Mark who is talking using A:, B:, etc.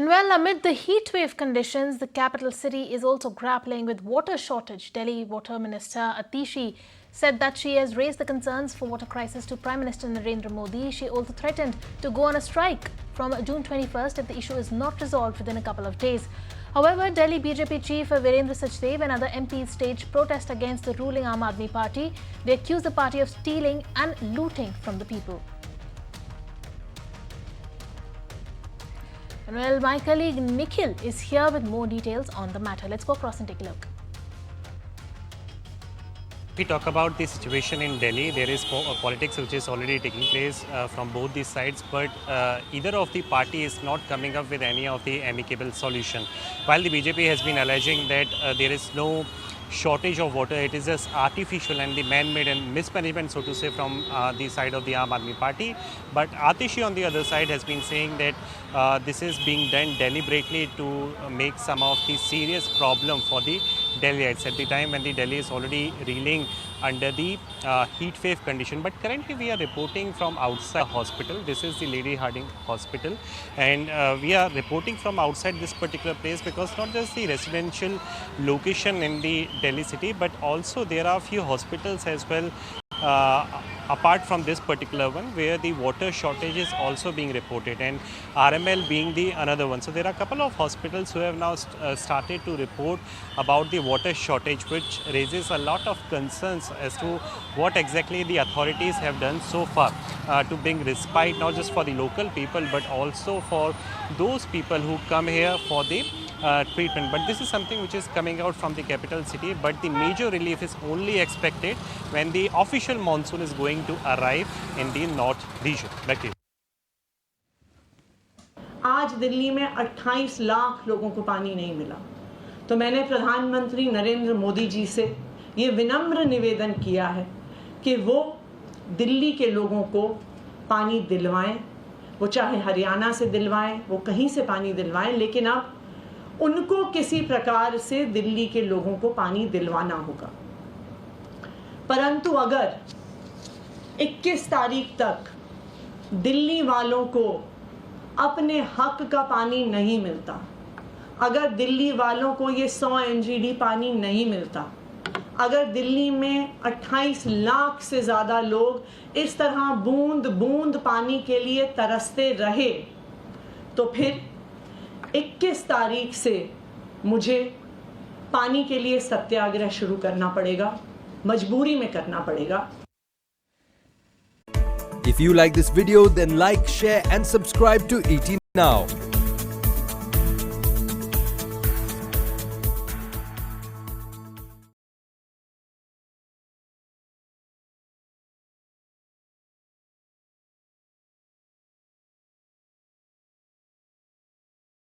A: And well, amid the heat wave conditions, the capital city is also grappling with water shortage. Delhi Water Minister Atishi said that she has raised the concerns for water crisis to Prime Minister Narendra Modi. She also threatened to go on a strike from June 21st if the issue is not resolved within a couple of days. However, Delhi BJP chief Virendra Sachdev and other MPs staged protest against the ruling Aam Aadmi Party. They accused the party of stealing and looting from the people. And well, my colleague Nikhil is here with more details on the matter. Let's go across and take a look.
B: If we talk about the situation in Delhi, there is politics which is already taking place from both these sides, but either of the party is not coming up with any of the amicable solution. While the BJP has been alleging that there is no shortage of water, it is just artificial and the man-made and mismanagement, so to say, from the side of the Aam Aadmi Party. But Atishi on the other side has been saying that this is being done deliberately to make some of the serious problem for the Delhiites at the time when the Delhi is already reeling under the heat wave condition. But currently we are reporting from outside hospital. This is the Lady Hardinge Hospital, and we are reporting from outside this particular place because not just the residential location in the Delhi city, but also there are a few hospitals as well apart from this particular one where the water shortage is also being reported, and RML being the another one. So there are a couple of hospitals who have now started to report about the water shortage, which raises a lot of concerns as to what exactly the authorities have done so far to bring respite not just for the local people but also for those people who come here for the treatment. But this is something which is coming out from the capital city, but the major relief is only expected when the official monsoon is going to arrive in the north region. Back to you.
C: आज दिल्ली में 28 लाख लोगों को पानी नहीं मिला, तो मैंने प्रधानमंत्री नरेंद्र मोदी जी से ये विनम्र निवेदन किया है कि वो दिल्ली के लोगों को पानी दिलवाएं, वो चाहे हरियाणा से दिलवाएं, वो कहीं से पानी दिलवाएं, लेकिन अब उनको किसी प्रकार से दिल्ली के लोगों को पानी दिलवाना होगा। परंतु अगर 21 तारीख तक दिल्ली वालों को अपने हक का पानी नहीं मिलता, अगर दिल्ली वालों को ये 100 MGD पानी नहीं मिलता, अगर दिल्ली में 28 लाख से ज़्यादा लोग इस तरह बूंद बूंद पानी के लिए तरसते रहे, तो फिर 21 तारीख से मुझे पानी के लिए सत्याग्रह शुरू करना पड़ेगा, मजबूरी में करना पड़ेगा।
D: If you like this video, then like, share and subscribe to ET Now.